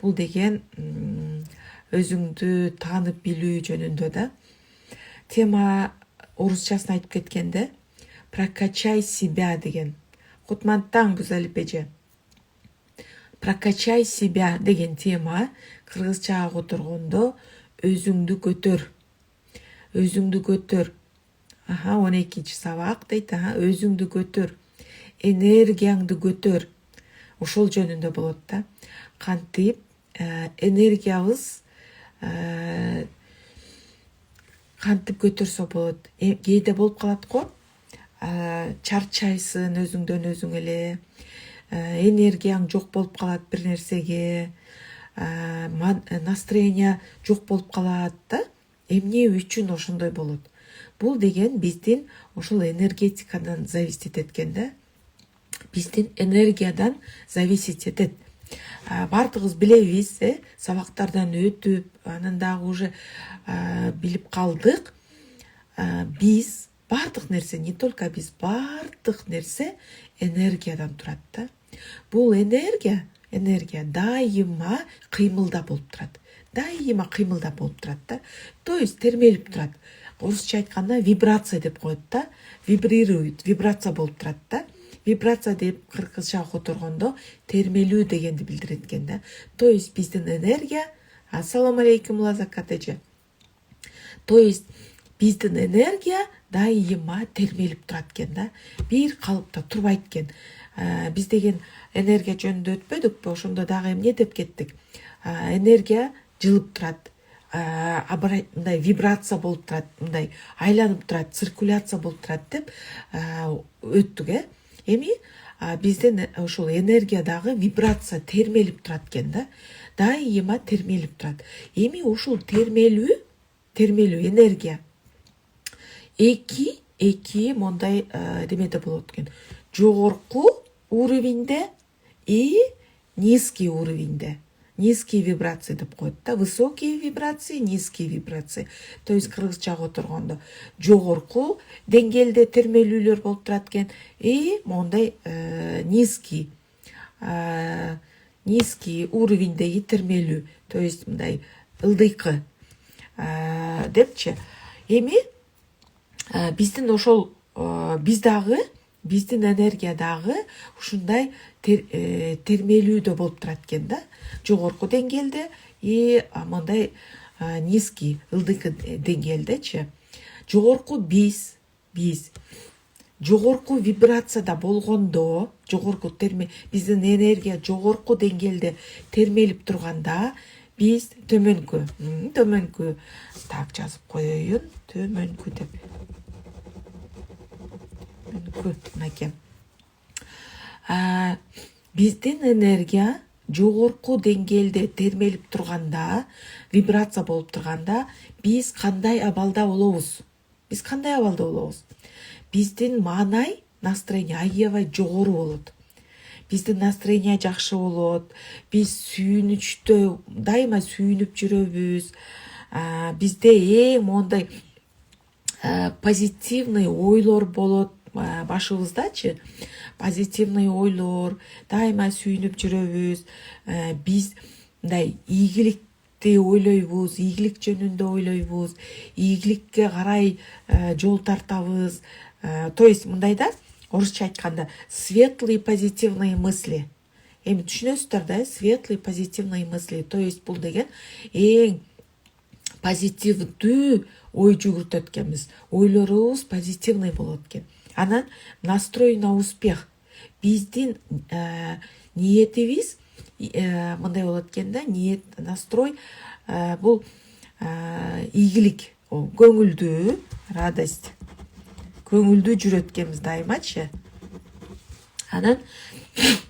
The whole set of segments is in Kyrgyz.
Бул деген өзүңдү таанып билүү жөнүндө да. Тема орусчасын айтып кеткенде прокачай себя деген. Кутмантаң Бузалипеже. Прокачай себя деген тема кыргызчага которгондо өзүңдү көтөр. Өзүңдү көтөр. 12 сабак дейт. Өзүңдү көтөр. Энергияңды көтөр. Ошол жөнүндө болот да. Кантип энергиябыз кантип көтөрсө болот. Кээде болуп калат го. Чарчайсың өзүңдөн өзүң эле. Энергияң жок болуп калат бир нерсеге. Настроение жок болуп калат да. Эмне үчүн ошондой болот? Бул деген биздин ошол энергетикадан зависит эткен да. Биздин энергиядан зависит этет. Бардыгыбыз билебиз, сабактардан өтүп, анан дагы уже билип калдык. Биз бардык нерсе, не только биз, бардык нерсе энергиядан турат да. Бул энергия дайыма кыймылда болуп турат. Дайыма кыймылда болуп турат да. То есть термелип турат. Орусча айтканда вибрация деп коет да. Вибрирует, вибрация болуп турат да. Вибрация деп кыргызчага которгондо термелүү дегенди билдирет экен да. То есть биздин энергия, ассаламу алейкум Лазакат эже. То есть биздин энергия дайыма термелип турат экен да. Бир калыпта турбайт экен. Биз деген энергия жөнүндө өтпөдүкпү? Ошондо дагы эмне деп кеттик? Энергия жылып турат. Мындай вибрация болуп турат, мындай айланып турат, циркуляция болуп турат деп өттүк, Эми биздин ошол энергия дагы вибрация термелип турат экен да. Дайыма термелип турат. Эми ошол термелүү энергия эки мондай демеде болот экен. Жогорку уровеньде и низкий уровеньде. Низкие вибрации деп коет да. Высокие вибрации, низкие вибрации. То есть кыргызчага которгондо жогорку деңгээлде термелүүлөр болуп турат экен. И мондай низкий уровеньдеги термелүү. То есть мындай ылдыйкы депчи. Эми биздин ошол биздин энергия дагы ушундай термелүүдө болуп турат экен да. Жогорку деңгээлде и мындай низкий ылдыйкы деңгээлдечи. Жогорку биз жогорку вибрацияда болгондо, биздин энергия жогорку деңгээлде термелип турганда, биз төмөнкү так жазып коеюн, төмөнкү деп. Мынакей. Биздин энергия жогорку деңгээлде термелип турганда, вибрация болуп турганда, биз кандай абалда болобуз? Биздин маанай, настроение аябай жогору болот. Биздин настроение жакшы болот. Биз сүйүнүчтө дайыма сүйүнүп жүрөбүз. Бизде эң мондай позитивный ойлор болот башыбыздачы. Позитивный ойлор, дайыма сүйүнүп жүрөбүз. Биз мындай ийгиликти ойлойбуз, ийгилик жөнүндө ойлойбуз, ийгиликке карай жол тартабыз. То есть мындай да, орусча айтканда светлые позитивные мысли. Эми түшүнөсүздөр да, светлые позитивные мысли. То есть бул деген эң позитивдүү ой жүгүртөт экенбиз. Ойлорубуз позитивный болот экен. Анан настрой на успех. Биздин ниетибиз мындай болот экен да, ниет, настрой бул ийгилик, көңүлдүү, радость. Көңүлдүү жүрөт экенбиз дайымачы. Анан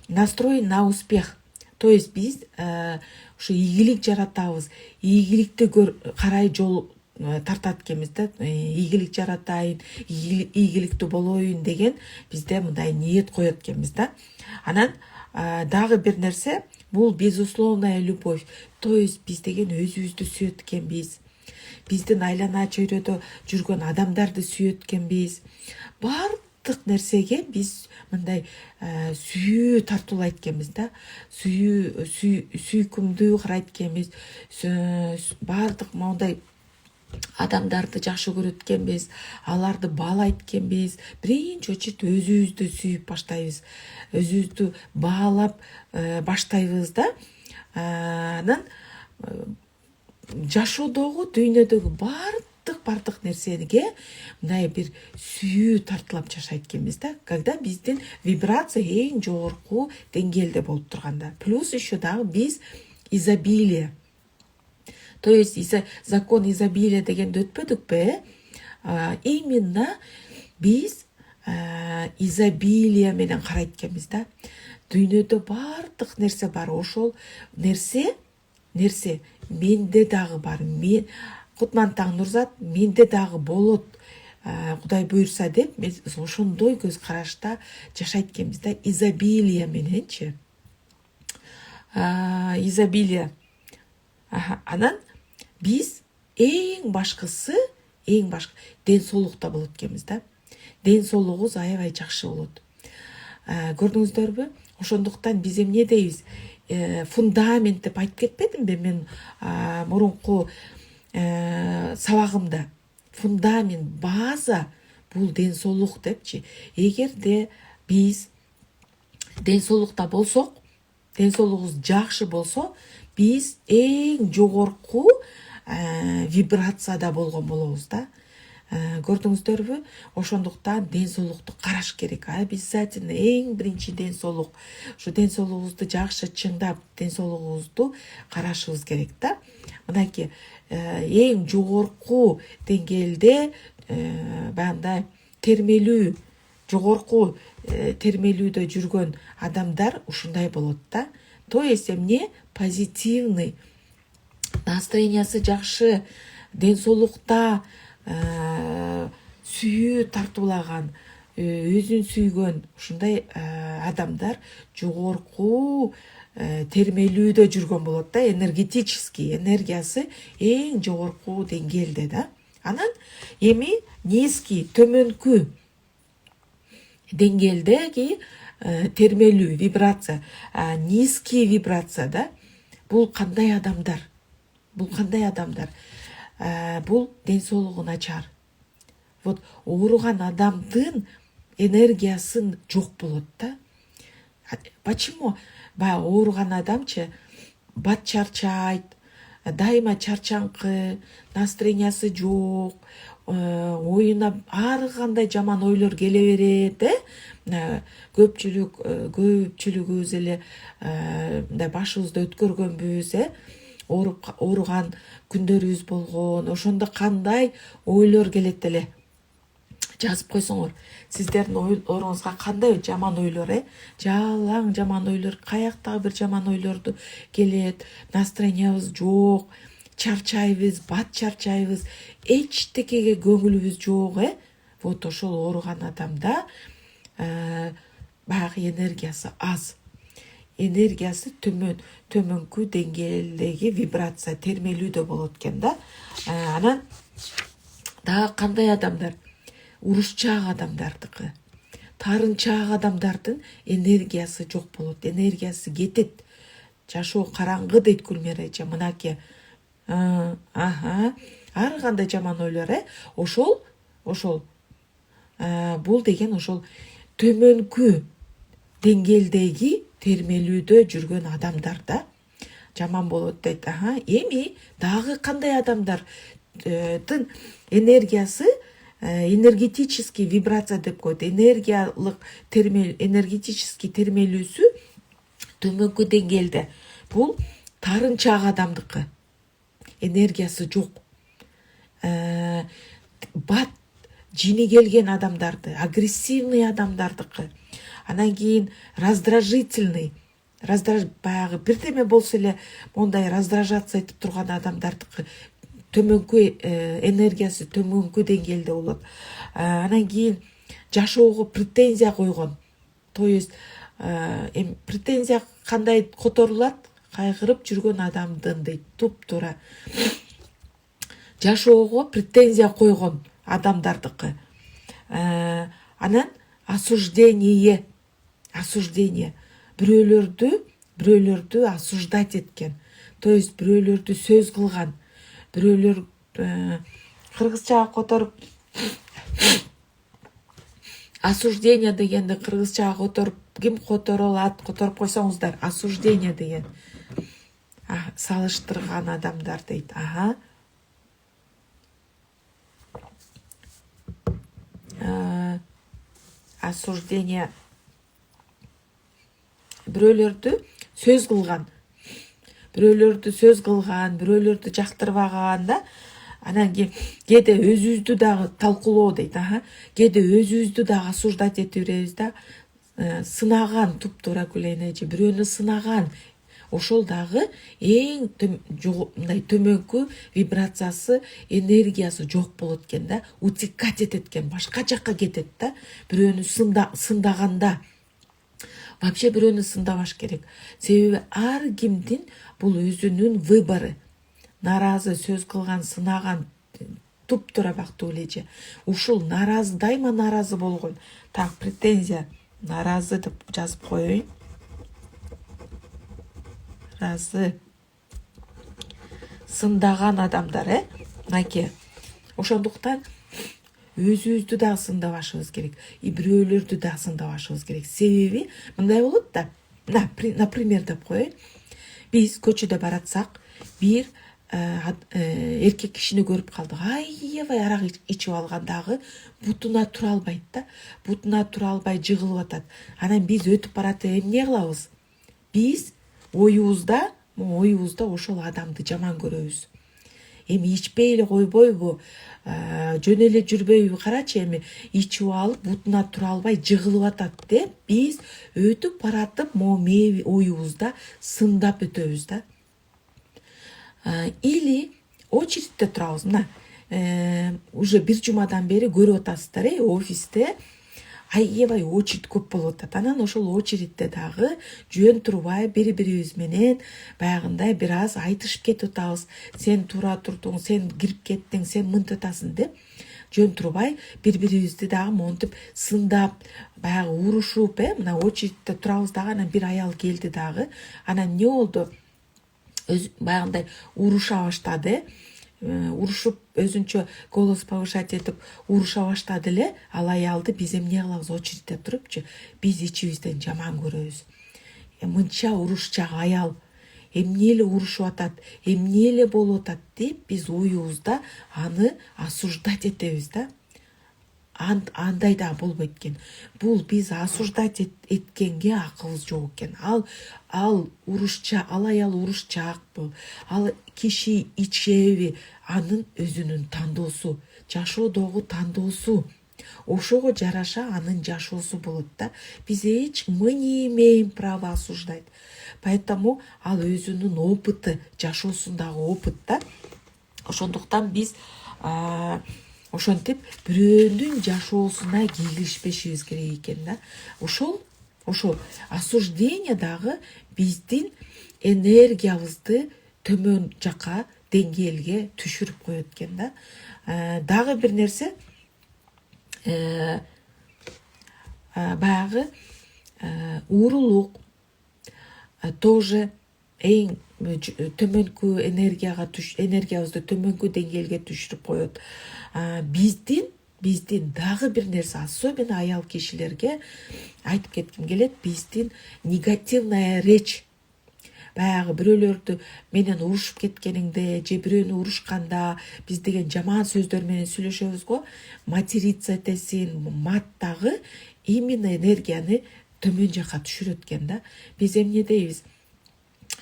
настрой на успех. То есть биз ушу ийгилик жаратабыз. Ийгиликти карай жол тартат экенбиз да. Ийгилик жаратайын, ийгиликтүү болоюн деген бизде мындай ниет коет экенбиз да. Анан дагы бир нерсе, бул безусловная любовь. То есть биз деген өзүбүздү сүйөт экенбиз. Биздин айлана чөйрөдө жүргөн адамдарды сүйөт экенбиз. бардык нерсеге биз мындай сүйүү тартуулайт экенбиз да. Сүйкүмдүү карайт экенбиз. Бардык моундай адамдарды жакшы көрөт экенбиз, аларды баалайт экенбиз. Биринчи очередь өзүбүздү сүйүп баштайбыз, өзүбүздү баалап баштайбыз да. Анан жашоодогу, дүйнөдөгү бардык нерсеге мындай бир сүйүү тартылап жашайт экенбиз да. Когда биздин вибрация эң жогорку деңгээлде болуп турганда. Плюс еще дагы биз изобилие. То есть закон изобилия дегенди өтпөдүкпү? Именно биз изобилие менен карайт экенбиз да. Дүйнөдө бардык нерсе бар. Ошол нерсе менде дагы бар. Мен Кутман Нурзат менде дагы болот. Кудай буйрса деп, биз ошондой көз карашта жашайт экенбиз да. Изобилие мененчи. Изобилие. Анан биз эң башкысы ден соолукта болот экенбиз да. Ден соолугубуз аябай жакшы болот. Көрдүңүздөрбү? Ошондуктан биз эмне дейбиз? Фундамент деп айтып кетпедимби мен мурунку сабагымда? Фундамент, база бул ден соолук депчи. Эгерде биз ден соолукта болсок, ден соолугубуз жакшы болсо, биз эң жогорку вибрацияда болгон болобуз да. Көрдүңүздөрбү? Ошондуктан ден соолукту караш керек. Обязательно эң биринчи ден соолук. Ушу ден соолугубузду жакшы чыңдап, ден соолугубузду карашыбыз керек да. Мынакей эң жогорку деңгээлде баягындай термелүү, жогорку термелүүдө жүргөн адамдар ушундай болот да. То есть эмне? Позитивный, настроениясы жакшы, ден соолукта сүйүү тартуулаган, өзүн сүйгөн ушундай адамдар жогорку термелүүдө жүргөн болот да. Энергетический, энергиясы эң жогорку деңгээлде да. Анан эми низкий, төмөнкү деңгээлдеги термелүү, вибрация, низкий вибрация да. Бул кандай адамдар? Бул ден соолугу начар. Вот ооруган адамдын энергиясын жок болот да. Почему? Баягы ооруган адамчы бат чарчайт, дайыма чарчаңкы, настроениясы жок, оюна ар кандай жаман ойлор келе берет, көпчүлүгүбүз эле мындай башыбызды өткөргөнбүз, ооруган күндөрүбүз болгон. Ошондо кандай ойлор келет эле? Жазып койсоңор, сиздердин ордуңузга кандай жаман ойлор, жалаң жаман ойлор, каяктагы бир жаман ойлорду келет, настроениябыз жок, чарчайбыз, бат чарчайбыз, эчтекеге көңүлүбүз жок, Вот ошол ооруган адамда баягы энергиясы аз. Энергиясы төмөнкү деңгээлдеги вибрация, термелүүдө болот экен да. Анан дагы кандай адамдар? Урушчаак адамдардыкы. Тарынчаак адамдардын энергиясы жок болот, энергиясы кетет. Жашоо караңгы дейт Гүлмира мынакей. Ар кандай жаман ойлор, ошол бул деген ошол төмөнкү деңгээлдеги термелүүдө жүргөн адамдар да. Жаман болот дейт. Эми дагы кандай адамдардын энергиясы энергетический вибрация деп коет. Энергетический термелүүсү төмөнкү деңгээлде. Бул тарынчаак адамдыкы. Энергиясы жок. Бат жини келген адамдарды, агрессивный адамдардыкы. Анан кийин раздражительный, баягы бирдеме болсо эле мондай раздражаться этип турган адамдардыкы төмөнкү энергиясы төмөнкү деңгээлде болот. Анан кийин жашоого претензия койгон. То есть претензия кандай которулат? Кайгырып жүргөн адамдын дейт, туп-туура. Жашоого претензия койгон адамдардыкы. Анан осуждение бирөөлөрдү осуждать эткен, то есть бирөөлөрдү сөз кылган, бирөөлөр кыргызчага которуп осуждение дегенди кыргызчага которуп ким которо алат, которуп койсоңуздар, осуждение деген салыштырган адамдар дейт. Осуждение бирөөлөрдү сөз кылган, бирөөлөрдү жактырбаган да, анан кээде өзүбүздү дагы талкуулоо дейт. Кээде өзүбүздү дагы осуждать этип беребиз да, сынаган туптуура күлейнечи, бирөөнү сынаган, ошол дагы эң мындай төмөнкү вибрациясы, энергиясы жок болот экен да, утекать этет экен, башка жакка кетет да. Бирөөнү сындаганда вообще бирөөнү сындабаш керек. Себеби ар кимдин бул өзүнүн выбору. Наразы сөз кылган, сынаган туптуура бактуу элечи. Ушул наразы, дайыма наразы болгон. Так, претензия, наразы деп жазып коеюн. Наразы, сындаган адамдар, мынакей. Ошондуктан өзүбүздү дагы сындабашыбыз керек, бирөөлөрдү дагы сындабашыбыз керек. Себеби мындай болот да, например деп коеюн, биз көчөдө баратсак, бир эркек кишини көрүп калдык, аябай арак ичип алгандагы бутуна тура албайт да, бутуна тура албай жыгылып атат. Анан биз өтүп баратып эмне кылабыз? Биз оюбузда ошол адамды жаман көрөбүз. Эми ичпей эле койбойбу, жөн эле жүрбөйбү, карачы, эми ичип алып бутуна тура албай жыгылып атат деп биз өтүп баратып могу оюбузда сындап өтөбүз да. Или очередьте турабыз. Мына уже бир жумадан бери көрүп атасыздар, офисте аябай очередь көп болуп атат. Анан ошол очередьте дагы жөн турбай бири-бирибиз менен баягындай бир аз айтышып кетип атабыз. Сен туура турдуң, сен кирип кеттиң, сен мынтип атасың деп жөн турбай бири-бирибизди дагы монтип сындап, баягы урушуп, мына очередьте турабыз дагы, анан бир аял келди дагы. Анан эмне болду? Баягындай уруша баштады, урушуп өзүнчө голос повышать этип уруша баштады эле. Ал аялды биз эмне кылабыз? Очередьте турупчу, биз ичибизден жаман көрөбүз. Мынча урушчак аял эмне эле урушуп атат, эмне эле болуп атат деп биз оюбузда аны осуждать этебиз да. Андай да болбойт экен. Бул биз осуждать эткенге акыбыз жок экен. Ал аял урушчак, ал киши ичеби, анын өзүнүн тандоосу, жашоодогу тандоосу. Ошого жараша анын жашоосу болот да. Биз мы не имеем права осуждать. Поэтому ал өзүнүн опыты, жашоосундагы опыт да. Ошондуктан биз ошентип бирөөнүн жашоосуна кийлишпешибиз керек экен да. Ошол осуждение дагы биздин энергиябызды төмөн жака деңгээлге түшүрүп коет экен да. Дагы бир нерсе, баягы уурулук тоже эң төмөнкү энергиябызды төмөнкү деңгээлге түшүрүп коет. Биздин дагы бир нерсе, особенно аял кишилерге айтып кетким келет, биздин негативная речь. Баягы бирөөлөрдү менен урушуп кеткениңде же бирөөнү урушканда биз деген жаман сөздөр менен сүйлөшөбүз го. Материться этесин, мат дагы именно энергияны төмөн жака түшүрөт экен да. Биз эмне дейбиз?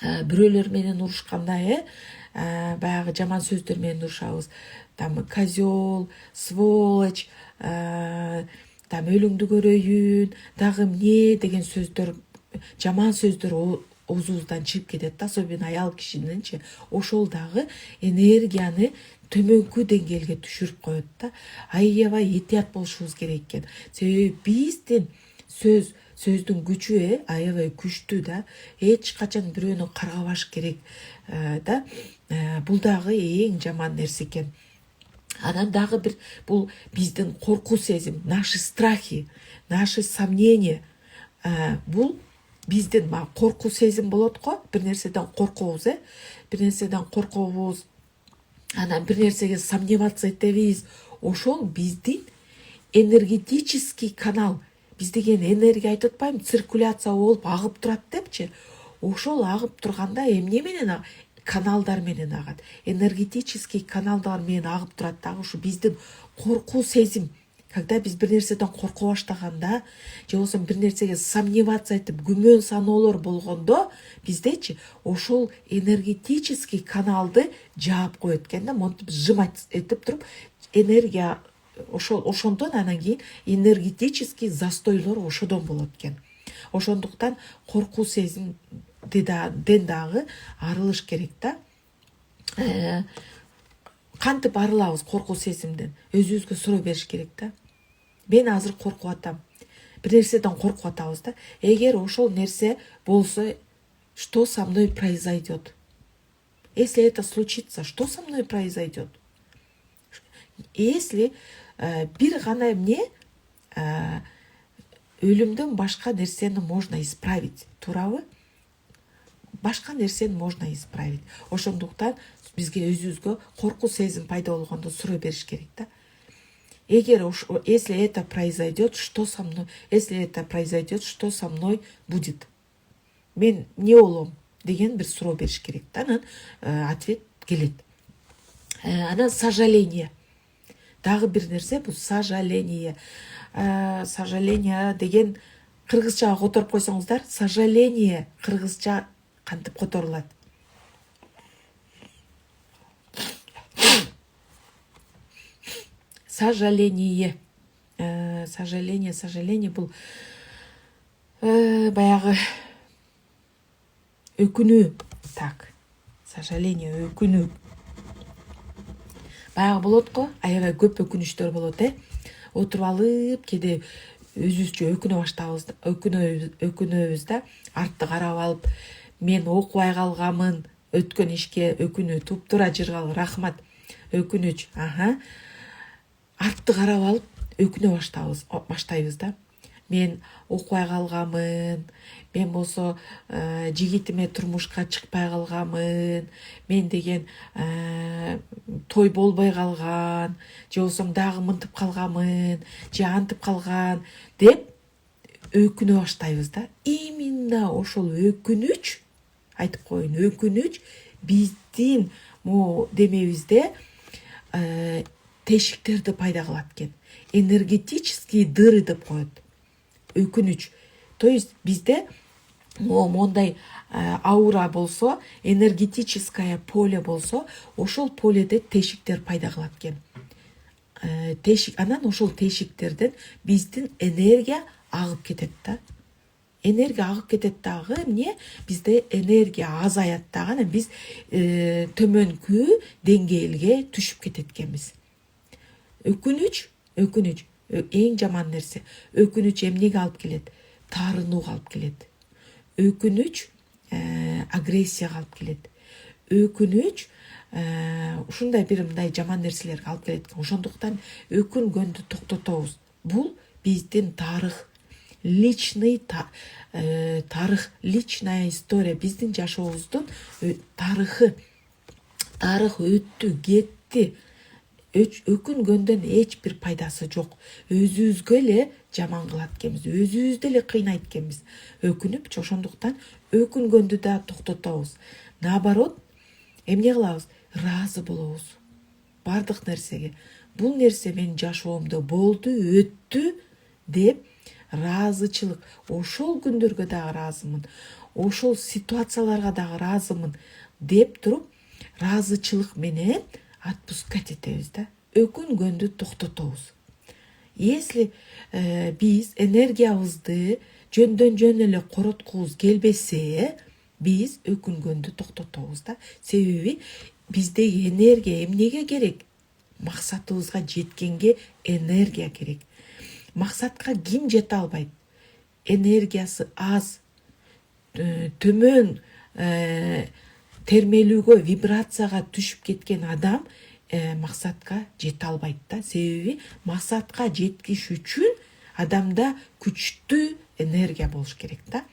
Бирөөлөр менен урушканда баягы жаман сөздөр менен урушабыз. Там козел, сволочь, там өлүңдү көрөйүн, дагы эмне деген сөздөр, жаман сөздөр оозубуздан чыгып кетет да, особенно аял кишининчи. Ошол дагы энергияны төмөнкү деңгээлге түшүрүп коет да. Аябай этият болушубуз керек экен. Себеби биздин сөздүн күчү аябай күчтүү да. Эч качан бирөөнү каргабаш керек да. Бул дагы эң жаман нерсе экен. Анан дагы бир бул биздин коркуу сезим, наши страхи, наши сомнения. Бул биздин коркуу сезим болот го, бир нерседен коркобуз, бир нерседен коркобуз, анан бир нерсеге сомневаться этебиз. Ошол биздин энергетический канал. Биз деген энергия айтып атпайбы, циркуляция болуп агып турат депчи. Ошол агып турганда эмне менен каналдар менен агат. Энергетический каналдар менен агып турат дагы ушу биздин коркуу сезим. Когда биз бир нерседен корко баштаганда, же болбосо бир нерсеге сомневаться этип, күмөн саноолор болгондо, биздечи ошол энергетический каналды жаап коет экен да, монтип сжимать этип туруп, энергия ошондон анан кийин энергетический застойлор ошодон болот экен. Ошондуктан коркуу сезимден дагы арылыш керек да. Кантип арылабыз коркуу сезимден? Өзүбүзгө суроо бериш керек да. Мен азыр коркуп атам. Бир нерседен коркуп атабыз да. Эгер ошол нерсе болсо, что со мной произойдет? Если это случится, что со мной произойдет? Если бир гана эмне өлүмдөн башка нерсени можно исправить, туурабы? Башка нерсени можно исправить. Ошондуктан бизге өзүбүзгө коркуу сезим пайда болгондо суроо бериш керек да. Эгер если это произойдет, что со мной? Если это произойдет, что со мной будет? Мен не болом деген бир суроо бериш керек да. Анан ответ келет. Анан сожаление. Дагы бир нерсе бул сожаление. Сожаление деген кыргызчага которуп койсоңуздар, сожаление кыргызча кантип которулат? Сожаление. Сожаление бул баягы өкүнүү. Так. Сожаление, өкүнүү. Баягы болот го, аябай көп өкүнүчтөр болот, Отуруп алып, кээде өзүбүзчө өкүнөбүз да, артты карап алып, мен окубай калганмын, өткөн ишке өкүнүү, туптура жыргал, рахмат, өкүнүч. Артты карап алып, өкүнө баштайбыз да. Мен окубай калганмын, мен болсо жигитиме турмушка чыкпай калганмын, мен деген той болбой калган, же болсо дагы мынтип калганмын, же антип калган деп өкүнө баштайбыз да. Именно ошол өкүнүч, айтып коеюн, өкүнүч биздин демебизде тешиктерди пайда кылат экен. Энергетический дыры деп коет. Өкүнүч. То есть бизде мондай аура болсо, энергетическое поле болсо, ошол поледе тешиктер пайда кылат экен. Анан ошол тешиктерден биздин энергия агып кетет да. Энергия агып кетет дагы, эмне? Бизде энергия азаят дагы, анан биз төмөнкү деңгээлге түшүп кетет экенбиз. Өкүнүч эң жаман нерсе. Өкүнүч эмнеге алып келет? Таарынууга алып келет. Өкүнүч агрессияга алып келет. Өкүнүч ушундай бир мындай жаман нерселерге алып келет. Ошондуктан өкүнгөндү токтотобуз. Бул биздин тарых, личный тарых, личная история, биздин жашообуздун тарыхы. Тарых өттү, кетти. Өкүнгөндөн эч бир пайдасы жок. Өзүбүзгө эле жаман кылат экенбиз, өзүбүздү эле кыйнайт экенбиз. Өкүнүпчү, ошондуктан өкүнгөндү да токтотобуз. Наоборот, эмне кылабыз? Ыраазы болобуз бардык нерсеге. Бул нерсе менин жашоомдо болду, өттү деп ыраазычылык. Ошол күндөргө дагы ыраазымын, ошол ситуацияларга дагы ыраазымын деп туруп, ыраазычылык менен отпускать этебиз да. Өкүнгөндү токтотобуз. Если биз энергиябызды жөндөн жөн эле короткубуз келбесе, биз өкүнгөндү токтотобуз да. Себеби биздеги энергия эмнеге керек? Максатыбызга жеткенге энергия керек. Максатка ким жете албайт? Энергиясы аз, төмөн термелүүгө, вибрацияга түшүп кеткен адам максатка жете албайт да. Себеби максатка жеткиш үчүн адамда күчтүү энергия болуш керек да.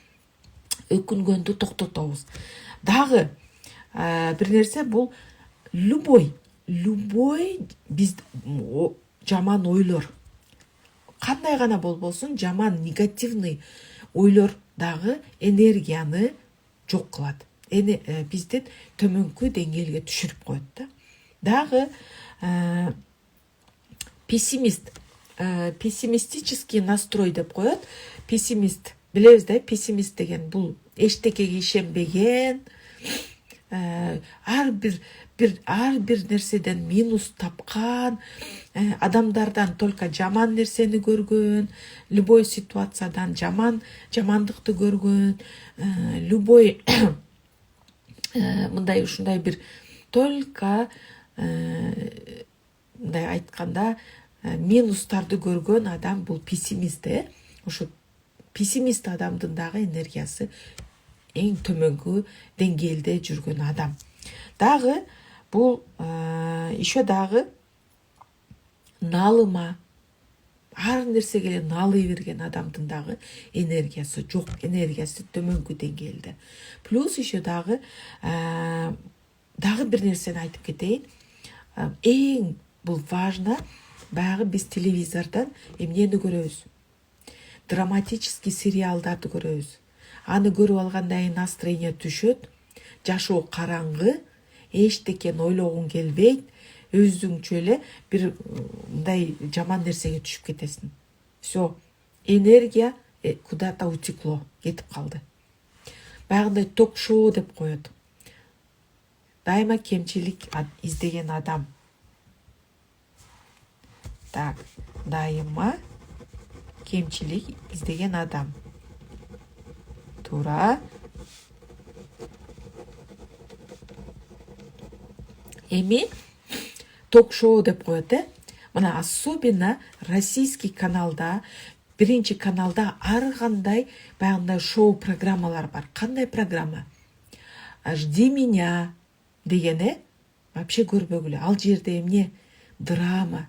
Өкүнгөндү токтотобуз. Дагы бир нерсе, бул любой биз жаман ойлор, кандай гана болбосун, жаман негативный ойлор дагы энергияны жок кылат. Биздин төмөнкү деңгээлге түшүрүп коет да. Дагы пессимистический настрой деп коет. Пессимист, билебиз да, пессимист деген бул эчтекеге ишенбеген, ар бир нерседен минус тапкан, адамдардан только жаман нерсени көргөн, любой ситуациядан жамандыкты көргөн, любой мындай ушундай бир только мындай айтканда минустарды көргөн адам бул пессимист. Ошо пессимист адамдын дагы энергиясы эң төмөнкү деңгээлде жүргөн адам. Дагы бул еще дагы налыма, ар нерсеге эле налый берген адамдын дагы энергиясы жок, энергиясы төмөнкү деңгээлде. Плюс еще дагы бир нерсени айтып кетейин. Эң бул важно, баягы биз телевизордон эмнени көрөбүз? Драматический сериалдарды көрөбүз. Аны көрүп алгандан кийин настроение түшөт, жашоо караңгы, эчтекени ойлогуң келбейт, өзүңчө эле бир мындай жаман нерсеге түшүп кетесиң. Все, энергия куда-то утекло, кетип калды. Баягындай ток-шоу деп коет. Дайыма кемчилик издеген адам. Так, дайыма кемчилик издеген адам. Туура. Эми ток-шоу деп коет, Мына особенно российский каналда, биринчи каналда ар кандай баягындай шоу программалар бар. Кандай программа? Жди меня деген, вообще көрбөгүлө. Ал жерде эмне? Драма.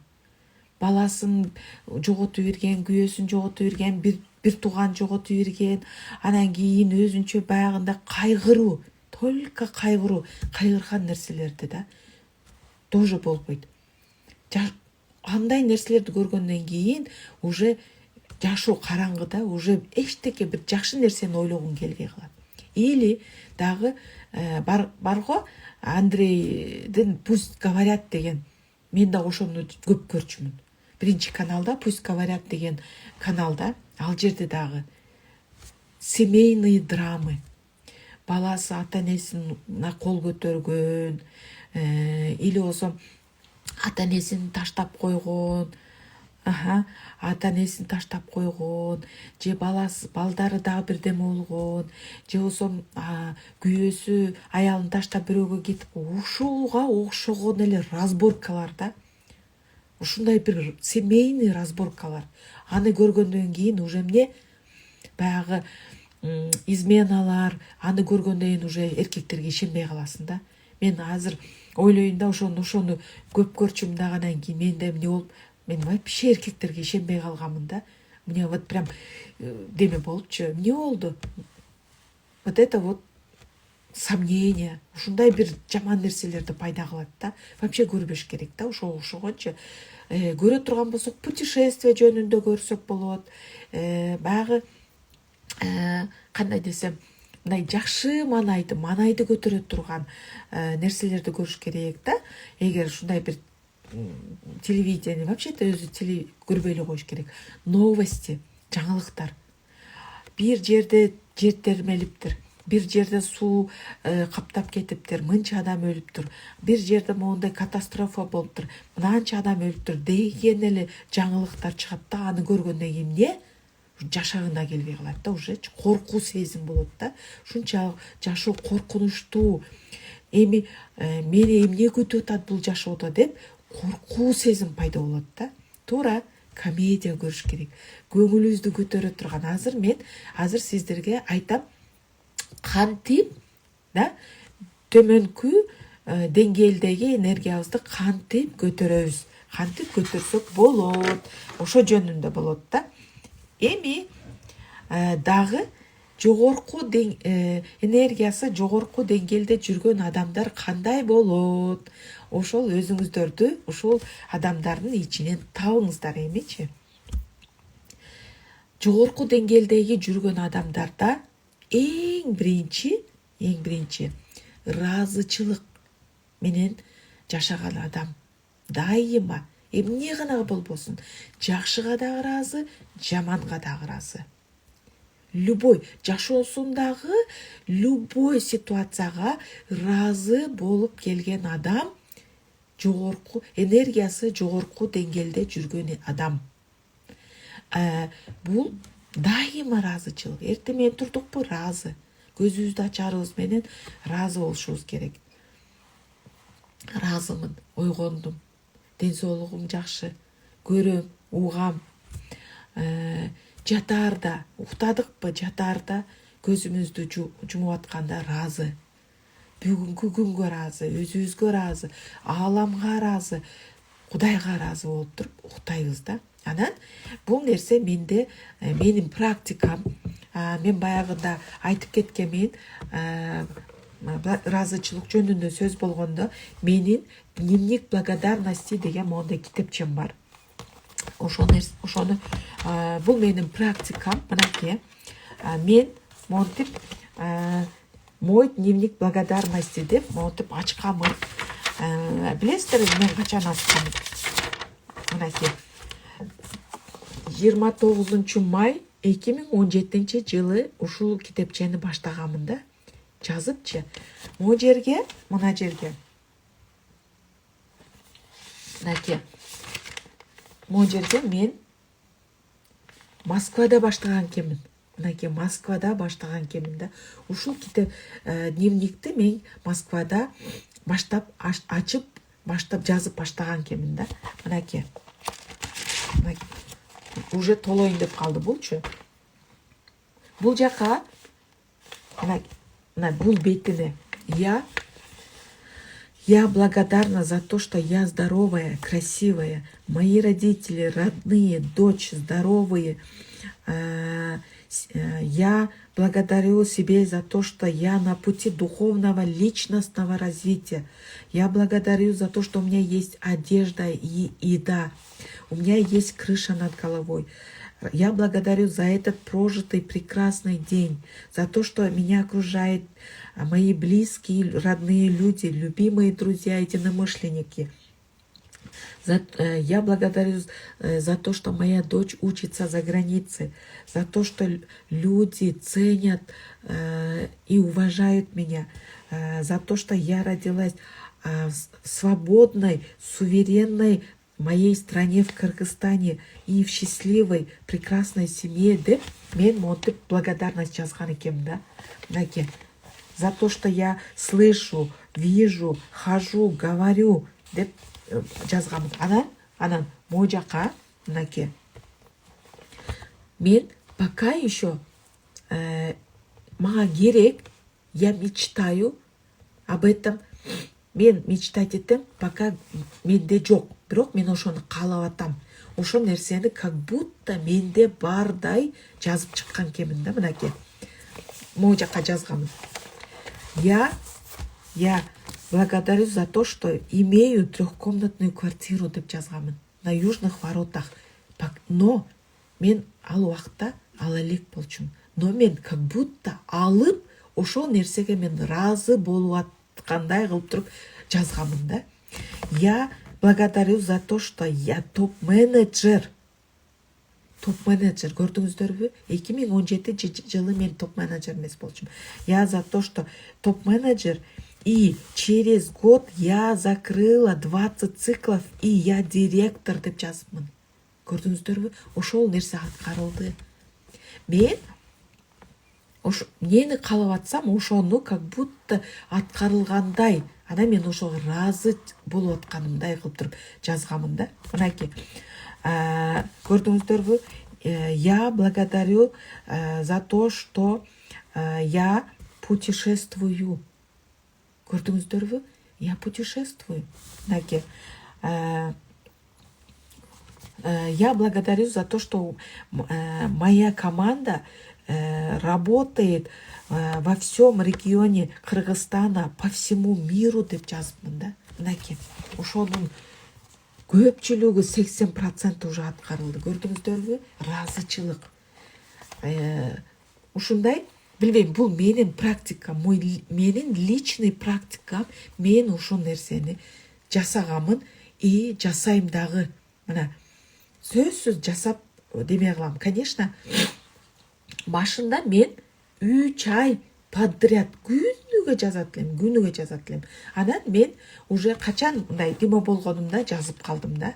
Баласын жоготуп берген, күйөөсүн жоготуп берген, бир тууган жоготуп берген, анан кийин өзүнчө баягында кайгыруу, только кайгырган нерселерди да. Тоже болбойт. Андай нерселерди көргөндөн кийин уже жашоо караңгыда, уже эчтеке бир жакшы нерсени ойлогуң келбей калат. Или дагы барго Андрейдин «Пусть говорят» деген, мен да ошону көп көрчүмүн. Биринчи каналда «Пусть говорят» деген каналда, ал жерде дагы семейный драмы. Баласы ата-энесине кол көтөргөн, или болсо ата-энесин таштап койгон, ата-энесин таштап койгон, же балдары дагы бирдеме болгон, же болсо күйөөсү аялын таштап бирөөгө кетип, ушуга окшогон эле разборкалар да. Ушундай бир семейный разборкалар. Аны көргөндөн кийин уже эмне? Баягы изменалар, аны көргөндөн кийин уже эркектерге ишенбей каласың да. Мен азыр ойлойм да, ошону көп көрчүм дагандан кийин менде эмне болуп, мен вообще эркектерге ишенбей калганмын да. Мне вот прям деме болупчу. Эмне болду? Вот это вот сомнение, ушундай бир жаман нерселерди пайда кылат да. Вообще көрбөш керек да, ошого окшогончу. Көрө турган болсок, путешествие жөнүндө көрсөк болот. Баягы кандай десем, мындай жакшы маанайды көтөрө турган нерселерди көрүш керек да. Эгер ушундай бир телевидение, вообще-то өзү көрбөй эле коюш керек. Новости, жаңылыктар. Бир жерде жер термелиптир, бир жерде суу каптап кетиптир, мынча адам өлүптүр, бир жерде моундай катастрофа болуптур, мынанча адам өлүптүр деген эле жаңылыктар чыгат да. Аны көргөндөн кийин эмне? Жашагына келбей калат да, уже коркуу сезим болот да. Ушунчалык жашоо коркунучтуу. Эми мени эмне күтүп атат бул жашоодо деп коркуу сезим пайда болот да. Туура комедия көрүш керек. Көңүлүбүздү көтөрө турган. Азыр сиздерге айтам, кантип да төмөнкү деңгээлдеги энергиябызды кантип көтөрөбүз, кантип көтөрсөк болот, ошо жөнүндө болот да. Эми дагы жогорку энергиясы жогорку деңгээлде жүргөн адамдар кандай болот? Ошол өзүңүздөрдү ушул адамдардын ичинен табыңыздар эмичи. Жогорку деңгээлдеги жүргөн адамдарда эң биринчи ыраазычылык менен жашаган адам. Дайыма эмне гана болбосун, жакшыга дагы ыраазы, жаманга дагы ыраазы. Любой жашоосундагы любой ситуацияга ыраазы болуп келген адам жогорку энергиясы жогорку деңгээлде жүргөн адам. Бул дайыма ыраазычылык. Эртең менен турдукпу, ыраазы. Көзүбүздү ачарыбыз менен ыраазы болушубуз керек. Ыраазымын, ойгондум, ден соолугум жакшы, көрөм, угам. Жатаарда, уктадыкпы, жатаарда көзүмүздү жумуп атканда ыраазы. Бүгүнкү күнгө ыраазы, өзүбүзгө ыраазы, ааламга ыраазы, Кудайга ыраазы болуп туруп уктайбыз да. Анан бул нерсе менде менин практикам. Мен баягында айтып кеткенмин, ыраазычылык жөнүндө сөз болгондо менин дневник благодарности деген моундай китепчем бар. Ошону бул менин практикам. Мынакей мен монтип мой дневник благодарности деп монтип ачканмын. Билесиздерби мен качан ачканмын? Мынакей 29 май 2017 жылы ушул китепчени баштаганмын да. Жазыпчы. Мына жерге мынакей могу жерде мен Москвада баштаган экенмин. Мынакей Москвада баштаган экенмин да. Ушул китеп дневникти мен Москвада баштап ачып, баштап жазып баштаган экенмин да. Мынакей. Уже толоюн деп калды булчу. Бул жака бул бетине Я благодарна за то, что я здоровая, красивая. Мои родители, родные, дочь здоровые. Я благодарю себе за то, что я на пути духовного, личностного развития. Я благодарю за то, что у меня есть одежда и еда. У меня есть крыша над головой. Я благодарю за этот прожитый прекрасный день, за то, что меня окружают мои близкие, родные люди, любимые друзья, единомышленники. Я благодарю за то, что моя дочь учится за границей, за то, что люди ценят и уважают меня, за то, что я родилась в свободной, суверенной моей стране, в Кыргызстане, и в счастливой, прекрасной семье, деп мен монтип благодарность жазган экенмин да. Мынакей. За то, что я слышу, вижу, хожу, говорю, деп жазганмын. Анан могу жака мынакей. Мен пока еще мага керек, я мечтаю об этом. Мен мечтать этем, пока менде жок. Бирок мен ошону каалап атам. Ошол нерсени как будто менде бардай жазып чыккан экенмин да. Мынакей. Могу жака жазганмын. Я благодарю за то, что имею трехкомнатную квартиру деп жазганмын на Южных воротах. Но мен ал убакта ала элек болчумун. Но мен как будто алып ошол нерсеге мен ыраазы болуп аткандай кылып туруп жазганмын да. Я благодарю за то, что я топ-менеджер. Топ-менеджер, көрдүңүздөрбү? 2017 жылы мен топ-менеджер эмес болчумун. Я за то, что топ-менеджер, и через год я закрыла 20 циклов, и я директор деп жазыпмын. Көрдүңүздөрбү? Ошол нерсе аткарылды. Мен эмнени каалап атсам, ошону как будто аткарылгандай, анан мен ошого ыраазы болуп атканымдай кылып туруп жазганмын да. Мынакей. Көрдүңүздөрбү? Я благодарю за то, что я путешествую. Көрдүңүздөрбү? я путешествую. Мынакей, я благодарю за то, что моя команда работает во всем регионе Кыргызстана, по всему миру деп жазыпмын да. Мынакей, ошонун көпчүлүгү 80% уже аткарылды. Көрдүңүздөрбү? Ыраазычылык. Ушундай, билбейм, бул менин практикам, менин личный практикам. Мен ошол нерсени жасаганмын и жасайм дагы. Мына сөзсүз жасап демей кылам. Конечно, башында мен 3 ай подряд күнүгө жазат элем. Анан мен уже качан мындай деме болгонумда жазып калдым да.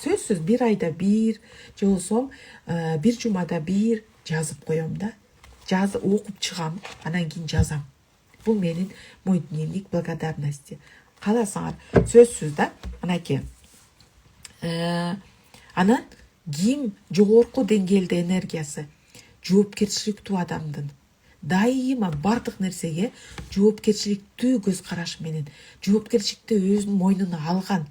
Сөзсүз 1 айда 1 же болсом 1 жумада 1 жазып коем да. Окуп чыгам, анан кийин жазам. Бул менин мой дневник благодарности. Каласаңар, сөзсүз да, мынакей. Анан ким жогорку деңгээлде энергиясы, жоопкерчиликтүү адамдын дайыма бардык нерсеге жоопкерчиликтүү көз караш менен, жоопкерчиликти өзүнүн мойнуна алган,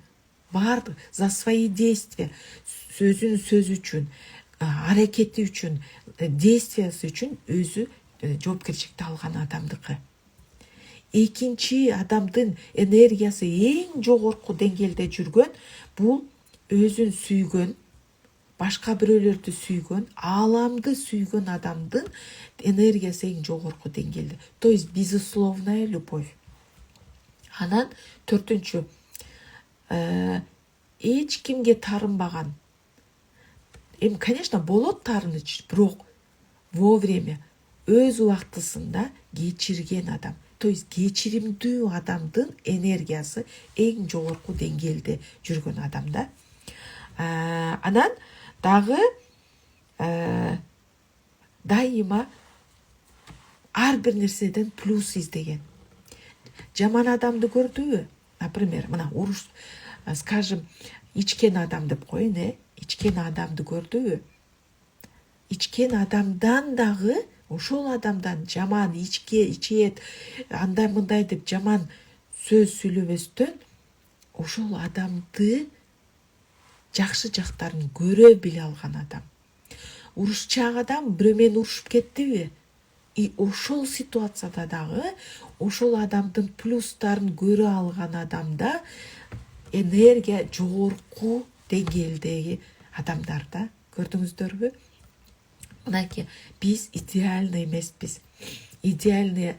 бардык за свои действия, сөзүнүн сөзү үчүн, аракети үчүн, действиясы үчүн өзү жоопкерчиликти алган адамдыкы. Экинчи адамдын энергиясы эң жогорку деңгээлде жүргөн, бул өзүн сүйгөн, башка бирөөлөрдү сүйгөн, ааламды сүйгөн адамдын энергиясы эң жогорку деңгээлде. То есть безусловная любовь. Анан төртүнчү, эч кимге тарынбаган. Конечно, болот таарыныч, бирок вовремя, өз убактысында кечирген адам. То есть кечиримдүү адамдын энергиясы эң жогорку деңгээлде жүргөн адам да. Анан дагы дайыма ар бир нерседен плюс издеген. Жаман адамды көрдүбү? Например, мына уруш, скажем, ичкен адам деп коеюн, ичкен адамды көрдүбү? Ичкен адамдан дагы, ошол адамдан жаман ичет, андай мындай деп жаман сөз сүйлөбөстөн, ошол адамды жакшы жактарын көрө биле алган адам. Урушчаак адам бирөө менен урушуп кеттиби? И ошол ситуацияда дагы ошол адамдын плюстарын көрө алган адамда энергия жогорку деңгээлдеги адамдар да. Көрдүңүздөрбү? Мынакей, биз идеальный эмеспиз. Идеальный,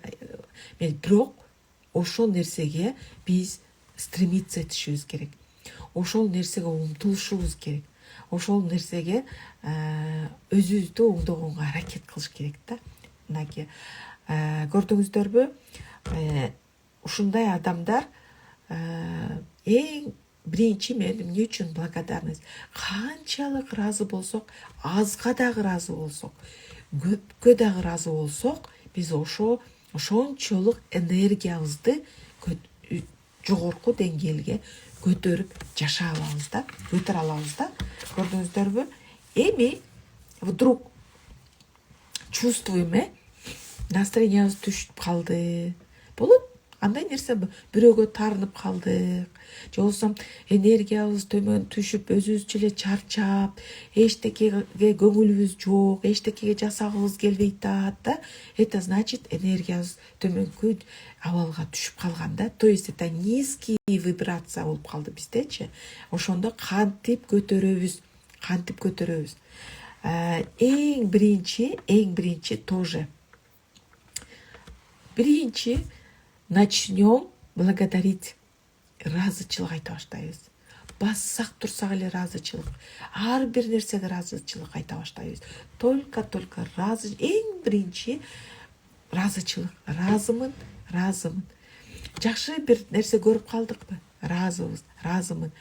бирок ошол нерсеге биз стремиться этишибиз керек. Ошол нерсеге умтулушубуз керек. Ошол нерсеге өзүбүздү оңдогонго аракет кылыш керек да. Мынакей, көрдүңүздөрбү? Ушундай адамдар эң биринчи мен эмне үчүн благодарность. Канчалык ыраазы болсок, азга дагы ыраазы болсок, көпкө дагы ыраазы болсок, биз ошончолук энергиябызды жогорку деңгээлге көтөрүп жашай алабыз да, көтөрө алабыз да. Көрдүңүздөрбү? Эми вдруг чувствуем, настроениябыз түшүп калды. Болот, андай нерсе бирөөгө тарынып калдык. Же болсом энергиябыз төмөн түшүп, өзүбүзчө эле чарчап, эчтекеге көңүлүбүз жок, эчтекеге жасагыбыз келбей атат да. Это значит, энергиябыз төмөнкү абалга түшүп калган да. То есть это низкий вибрация болуп калды биздечи. Ошондо кантип көтөрөбүз? Эң биринчи тоже. Биринчи начнем благодарить. Ыраазычылык айта баштайбыз. Бассак турсак эле ыраазычылык. Ар бир нерсеге ыраазычылык айта баштайбыз. Только ыраазы. Эң биринчи ыраазычылык. Ыраазымын. Жакшы бир нерсе көрүп калдыкпы? Ыраазымын.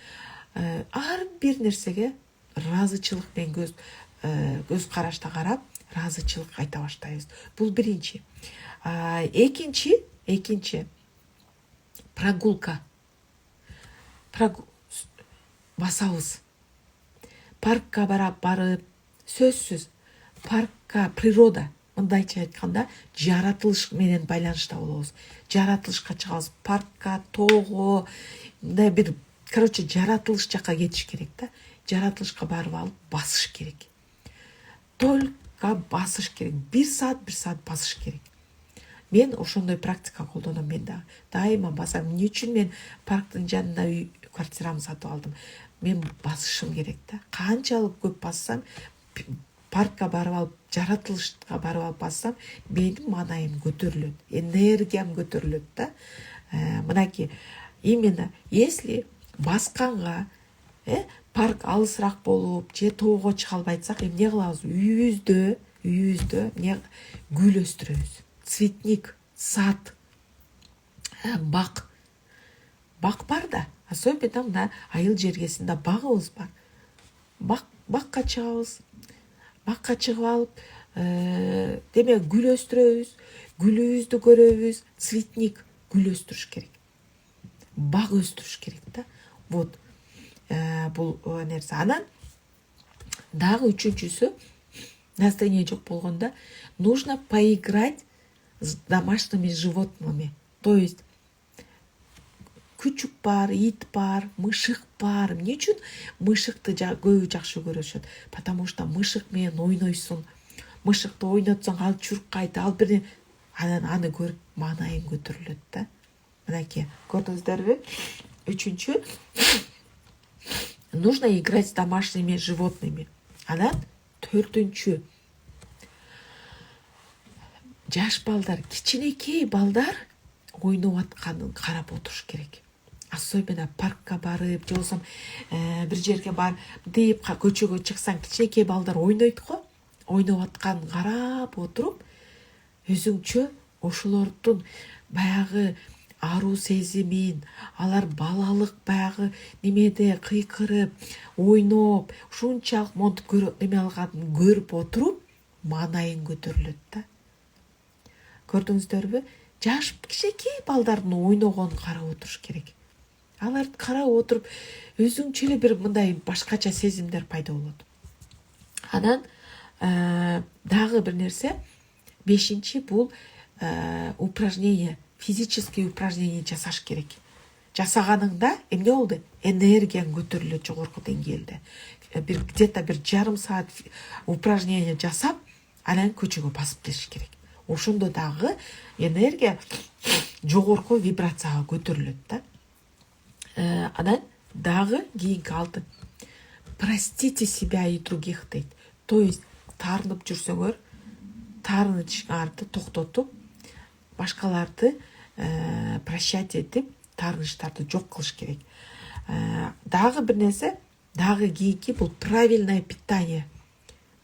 Ар бир нерсеге ыраазычылык менен көз карашта карап, ыраазычылык айта баштайбыз. Бул биринчи. Экинчи прогулка. Басабыз. Паркка барып, сөзсүз, паркка, природа. мындайча айтканда жаратылыш менен байланышта болобуз. Жаратылышка чыгабыз, паркка, тоого, мындай бир, короче, жаратылыш жака кетиш керек да. Жаратылышка барып алып басыш керек. Только басыш керек. Бир саат басыш керек. Мен ошондой практика колдоном. Мен да дайыма басам. Эмне үчүн мен парктын жанына үй квартирамды сатып алдым? Мен басышым керек да. Канчалык көп бассам, паркка барып алып, жаратылышка барып алып бассам, менин маанайым көтөрүлөт, энергиям көтөрүлөт да. Мынакей, именно если басканга, парк алысыраак болуп, же тоого чыга албайсак, эмне кылабыз? Үйүбүздө эмне гүл өстүрөбүз. Цветник, сад, бак бар да. Особенно мына айыл жергесинде багыбыз бар. Бакка чыгабыз. Бакка чыгып алып, демек гүл өстүрөбүз, гүлүбүздү көрөбүз. Цветник, гүл өстүрүш керек. Баг өстүрүш керек да. Вот, бул нерсе. Анан дагы үчүнчүсү, настроение жок болгондо нужно поиграть с домашними животными. То есть күчүк бар, ит бар, мышык бар. Эмне үчүн мышыкты көбү жакшы көрүшөт? Потому что мышык менен ойнойсуң. Мышыкты ойнотсоң, ал чуркайт, ал бир, анан аны көрүп маанайың көтөрүлөт да. Мынакей, көрдүңүздөрбү? Үчүнчү, нужно играть с домашними животными. Анан төртүнчү, жаш балдар, кичинекей балдар ойноп атканын карап отуруш керек. Особенно паркка барып, же болбосо бир жерге барып, дейп көчөгө чыксаң, кичинекей балдар ойнойт го. Ойноп атканын карап отуруп, өзүңчө ошолордун баягы аруу сезимин, алар балалык баягы немеде кыйкырып, ойноп, ушунчалык монтип неме алганын көрүп отуруп, маанайың көтөрүлөт да. Көрдүңүздөрбү? Жаш кичинекей балдардын ойногонун карап отуруш керек. Аларды карап отуруп, өзүңчө эле бир мындай башкача сезимдер пайда болот. Анан дагы бир нерсе, 5-чи бул упражнение, физический упражнение жасаш керек. Жасаганыңда эмне болду? Энергияң көтөрүлөт жогорку деңгээлде. Где-то бир жарым саат упражнение жасап, анан көчөгө басып келиш керек. Ошондо дагы энергия жогорку вибрацияга көтөрүлөт да. Анан дагы кийинки алты. Простите себя и других дейт. То есть таарынып жүрсөңөр, таарынычыңарды токтотуп, башкаларды прощать этип, таарынычтарды жок кылыш керек. Дагы бир нерсе, дагы кийинки бул правильное питание.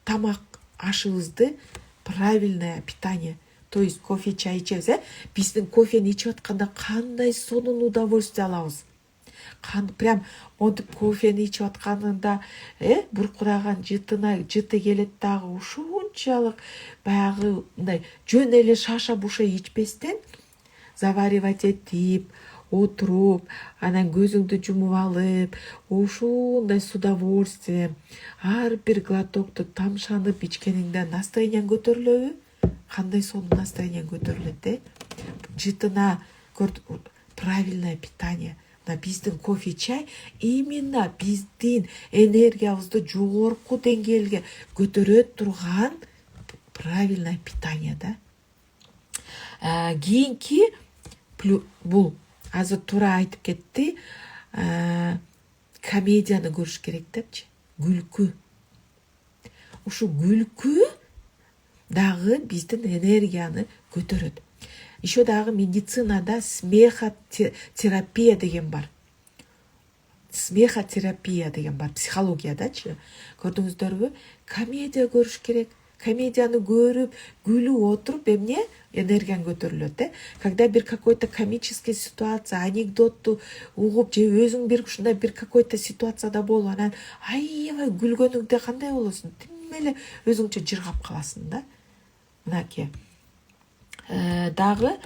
Тамак, ашыбызды правильное питание. То есть кофе, чай ичебиз, биздин кофени ичип атканда кандай сонун удовольствие алабыз. Прям монтип кофени ичип атканында буркураган жыты келет дагы, ушунчалык баягы мындай жөн эле шаша буша ичпестен, заваривать этип, отуруп, анан көзүңдү жумуп алып, ушундай с удовольствием ар бир глотокту тамшанып ичкениңде настроениең көтөрүлөбү? Кандай сонун настроениең көтөрүлөт, жытына правильное питание. Биздин кофе, чай именно биздин энергиябызды жогорку деңгээлге көтөрө турган правильное питание да. Кийинки бул азыр туура айтып кетти, комедияны көрүш керек депчи, күлкү. Ушу күлкү дагы биздин энергияны көтөрөт. Еще дагы медицинада смехотерапия деген бар. Смехотерапия деген бар, психологиядачы. Көрдүңүздөрбү? Комедия көрүш керек. Комедияны көрүп, күлүп отуруп, эмне? Энергияң көтөрүлөт, Когда бир какой-то комический ситуация, анекдотту угуп, же өзүң бир ушундай бир какой-то ситуацияда болуп, анан аябай күлгөнүңдө кандай болосуң? Тим эле өзүңчө жыргап каласың да. Мынакей. Дагы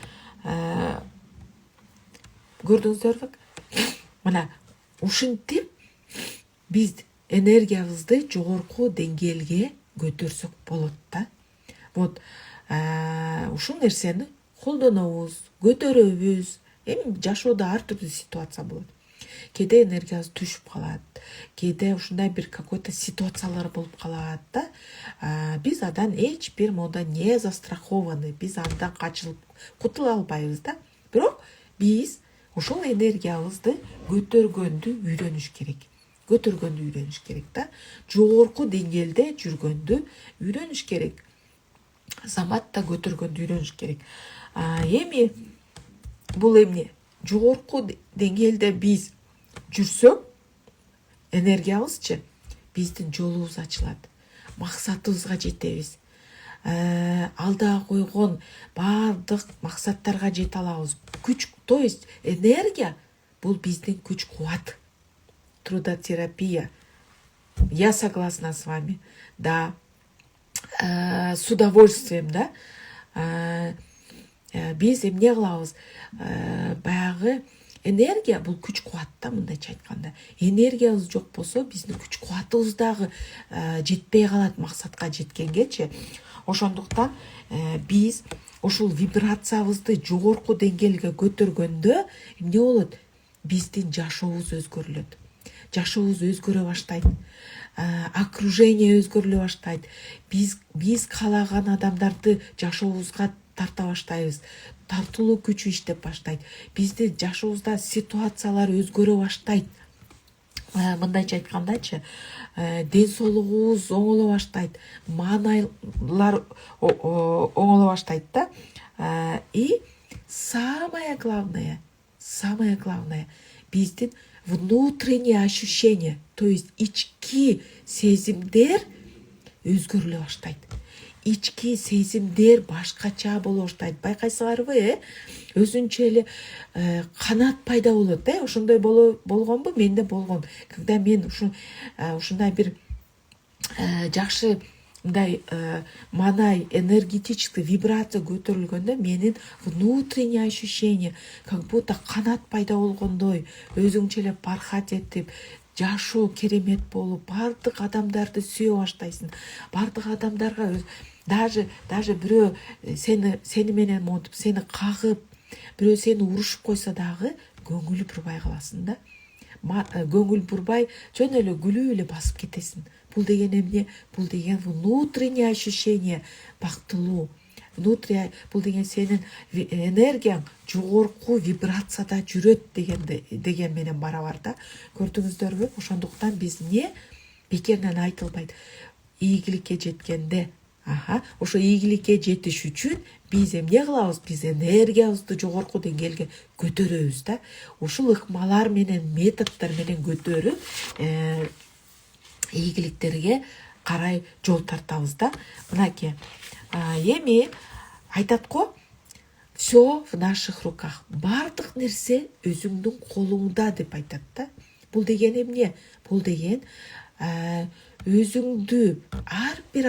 көрдүңүздөрбү? Мына ушинтип биз энергиябызды жогорку деңгээлге көтөрсөк болот да. Вот ушул нерсени колдонобуз, көтөрөбүз. Эми жашоодо ар түрдүү ситуация болот. Кээде энергиябыз түшүп калат, кээде ушундай бир какой-то ситуациялар болуп калат да. Биз андан эч бир мода не застрахованы, биз андан качылып кутула албайбыз да. Бирок биз ошол энергиябызды көтөргөндү үйрөнүш керек да. Жогорку деңгээлде жүргөндү үйрөнүш керек. Заматта көтөргөндү үйрөнүш керек. Эми бул эмне? Жогорку деңгээлде биз жүрсөк, энергиябызчы, биздин жолубуз ачылат. Максатыбызга жетебиз. Алда койгон баардык максаттарга жете алабыз. Күч, то есть энергия бул биздин күч-кубат. Трудотерапия. Я согласна с вами. Да. С удовольствием, да. Биз эмне кылабыз? Баягы энергия бул күч-кубат да, мындайча айтканда. Энергиябыз жок болсо, биздин күч-кубатыбыз дагы жетпей калат максатка жеткенгечи. Ошондуктан биз ушул вибрациябызды жогорку деңгээлге көтөргөндө эмне болот? Биздин жашообуз өзгөрүлөт. Жашообуз өзгөрө баштайт. Окружение өзгөрүлө баштайт. Биз каалаган адамдарды жашообузга тарта баштайбыз. Тартылуу күчү иштеп баштайт. Биздин жашообузда ситуациялар өзгөрө баштайт. Мындайча айткандачы, ден соолугубуз оңоло баштайт, маанайлар оңоло баштайт да. И самое главное, биздин внутреннее ощущение, то есть ички сезимдер өзгөрүлө баштайт. Ички сезимдер башкача боло баштайт. Байкайсыңарбы, өзүнчө эле канат пайда болот, ошондой болгонбу? Менде болгон. Когда мен ушундай бир жакшы мындай маанай, энергетический вибрация көтөрүлгөндө менин внутреннее ощущение, как будто канат пайда болгондой, өзүңчө эле пархат этип, жашоо керемет болуп, бардык адамдарды сүйө баштайсың. Бардык адамдарга даже бирөө сени менен монтип сени кагып, бирөө сени урушуп койсо дагы көңүл бурбай каласың да. Көңүл бурбай жөн эле күлүп эле басып кетесиң. Бул деген эмне? Бул деген внутреннее ощущение, бактылуу. Бул деген сенин энергияң жогорку вибрацияда жүрөт деген менен барабар да. Көрдүңүздөрбү? Ошондуктан биз бекеринен айтылбайт. Ийгиликке жеткенде, ошо ийгиликке жетиш үчүн биз эмне кылабыз? Биз энергиябызды жогорку деңгээлге көтөрөбүз да. Ушул ыкмалар менен, методдор менен көтөрүп, ийгиликтерге карай жол тартабыз да. Мынакей. Эми айтат го, все в наших руках. Бардык нерсе өзүңдүн колуңда деп айтат да. Бул деген эмне? Бул деген өзүңдү ар бир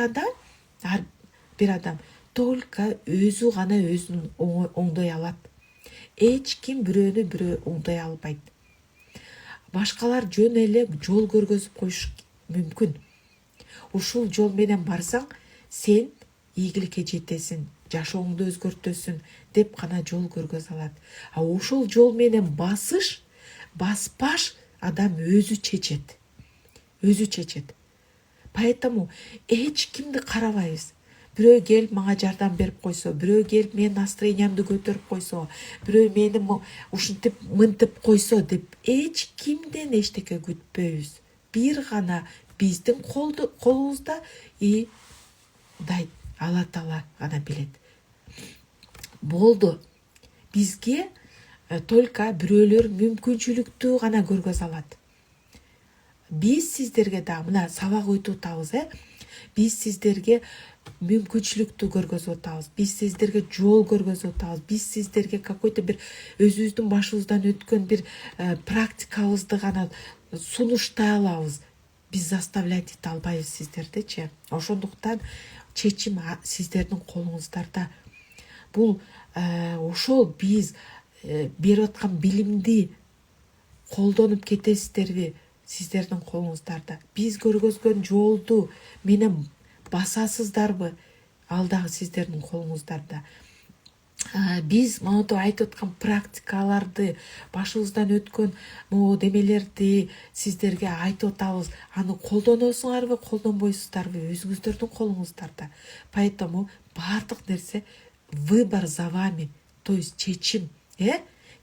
адам только өзү гана өзүн оңдой алат. Эч ким бирөө оңдой албайт. Башкалар жөн эле жол көргөзүп коюш мүмкүн. Ушул жол менен барсаң, сен ийгиликке жетесиң, жашооңду өзгөртөсүң деп гана жол көргөзө алат. Ошол жол менен баспаш адам өзү чечет. Поэтому эч кимди карабайбыз. Бирөө келип мага жардам берип койсо, бирөө келип менин настроениямды көтөрүп койсо, бирөө мени ушинтип мынтип койсо деп эч кимден эчтеке күтпөйбүз. Бир гана биздин колубузда и Алла Таала гана билет. Болду. Бизге только бирөөлөр мүмкүнчүлүктү гана көргөзө алат. Биз сиздерге да мына сабак өтүп атабыз, Биз сиздерге мүмкүнчүлүктү көргөзүп атабыз. Биз сиздерге жол көргөзүп атабыз. Биз сиздерге какой-то бир өзүбүздүн башыбыздан өткөн бир практикабызды гана сунуштай алабыз. Биз заставлять ете албайбыз сиздердичи. Ошондуктан чечим сиздердин колуңуздарда. Бул ошол биз берип аткан билимди колдонуп кетесиздерби? Сиздердин колуңуздарда. Биз көргөзгөн жолду менен басасыздарбы? ал дагы сиздердин колуңуздарда. Биз монтип айтып аткан практикаларды, башыбыздан өткөн могу демелерди сиздерге айтып атабыз. Аны колдоносуңарбы, колдонбойсуздарбы, өзүңүздөрдүн колуңуздарда. Поэтому баардык нерсе выбор за вами, то есть чечим,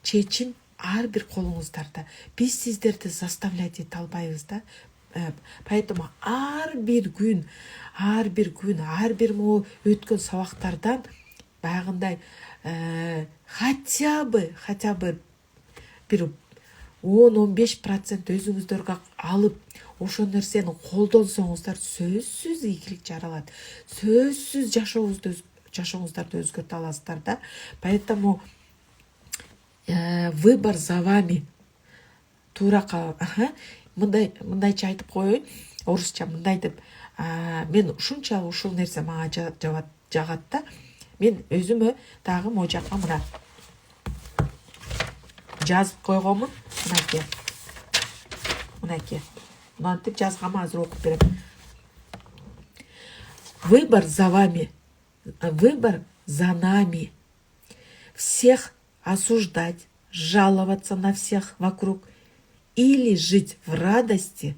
чечим ар бир колуңуздарда. Биз сиздерди заставлять эте албайбыз да. Поэтому ар бир күн, ар бир могу өткөн сабактардан баягындай хотя бы бир 10-15% өзүңүздөргө алып, ошол нерсени колдонсоңуздар сөзсүз ийгилик жаралат. Сөзсүз жашооңуздарды өзгөртө аласыздар да. Поэтому выбор за вами. Туура мындайча айтып коеюн, орусча мындай деп, мен ушунчалык ушул нерсе мага жагат да. Мен өзүмө дагы могу жакка мына жазып койгонмун. Мынакей. Мынантип жазганмын, азыр окуп берем. Выбор за вами. Выбор за нами. Всех осуждать, жаловаться на всех вокруг или жить в радости,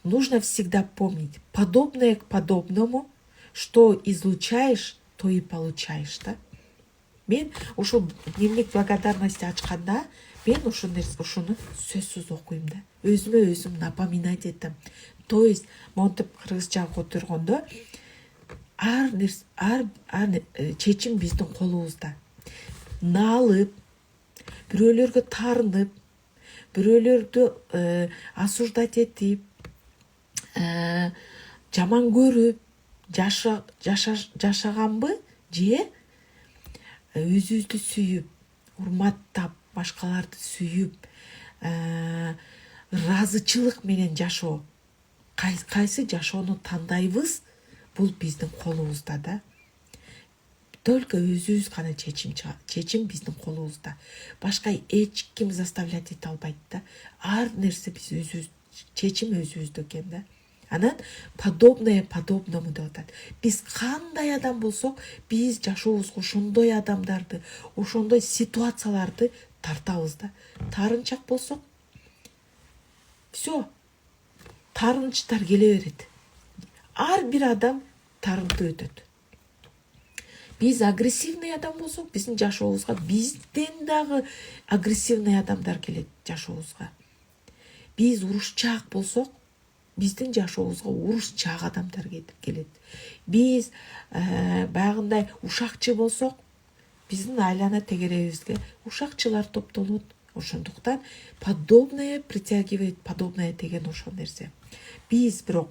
нужно всегда помнить, подобное к подобному, что излучаешь, то и получаешь, да? Мен ушул дневник благодарности ачканда, мен ушуну сөзсүз окуйм да. Өзүмө өзүм напоминать этем. То есть, монтип кыргызчага көтөргөндө, ар чечим биздин колубузда. Налып, бирөөлөргө тарынып, бирөөлөрдү осуждать этип, жаман көрүп жашаганбы, же өзүбүздү сүйүп, урматтап, башкаларды сүйүп, ыраазычылык менен жашоо. Кайсы жашоону тандайбыз, бул биздин колубузда да. Только өзүбүз гана чечим биздин колубузда. Башка эч ким заставлять эте албайт да. Ар нерсе биз өзүбүз, чечим өзүбүздө экен да. Анан подобное подобному деп атат. Биз кандай адам болсок, биз жашообузга ошондой адамдарды, ошондой ситуацияларды тартабыз да. Тарынчак болсок, все, тарынычтар келе берет. Ар бир адам тарынтып өтөт. Биз агрессивный адам болсок, биздин жашообузга бизден дагы агрессивный адамдар келет жашообузга. Биз урушчаак болсок, биздин жашообузга урушчаак адамдар келет. Биз баягындай ушакчы болсок, биздин айлана тегеребизге ушакчылар топтолот. Ошондуктан подобное притягивает подобное деген ошол нерсе. Биз бирок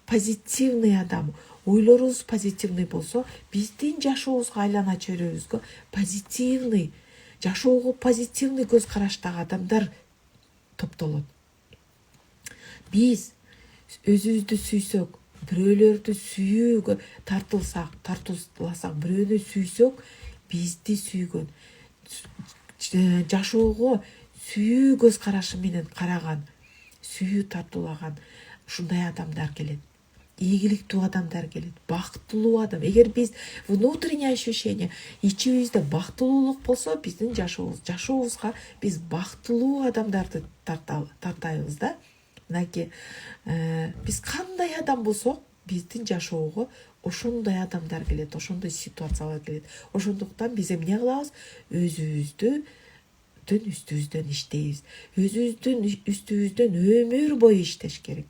позитивный адам, ойлорубуз позитивный болсо, биздин жашообузга айлана чөйрөбүзгө позитивный, жашоого позитивный көз караштагы адамдар топтолот. Биз өзүбүздү сүйсөк, бирөөлөрдү сүйүүгө тартууласак, бирөөнү сүйсөк, бизди сүйгөн, жашоого сүйүү көз карашы менен караган, сүйүү тартуулаган ушундай адамдар келет. Ийгиликтүү адамдар келет, бактылуу адам. Эгер биз внутреннее ощущение, ичибизде бактылуулук болсо, биздин жашообузга биз бактылуу адамдарды тартайбыз да. Мынакей, биз кандай адам болсок, биздин жашоого ошондой адамдар келет, ошондой ситуациялар келет. Ошондуктан биз эмне кылабыз? Өзүбүздүн үстүбүздөн иштейбиз. Өзүбүздүн үстүбүздөн өмүр бою иштеш керек.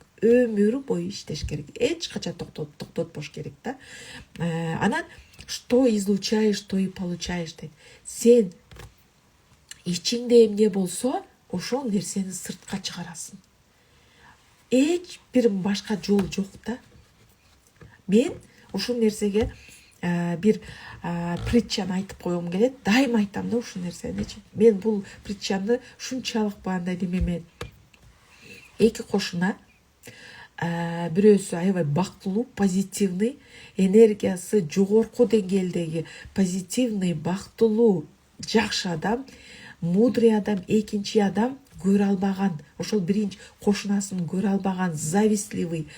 Эч качан токтотпош керек да. Анан что излучаешь, то и получаешь дейт. Сен ичиңде эмне болсо, ошол нерсени сыртка чыгарасың. Эч бир башка жол жок да. Мен ушул нерсеге бир притчаны айтып койгум келет. Дайыма айтам да ушул нерсеничи. Мен бул притчаны шунчалык баандай демемен. Эки кошуна, бирөөсү аябай бактылуу, позитивный, энергиясы жогорку деңгээлдеги позитивный, бактылуу, жакшы адам. мудрый адам, экинчи адам көрө албаган, ошол биринчи кошунасын көрө албаган, завистливый,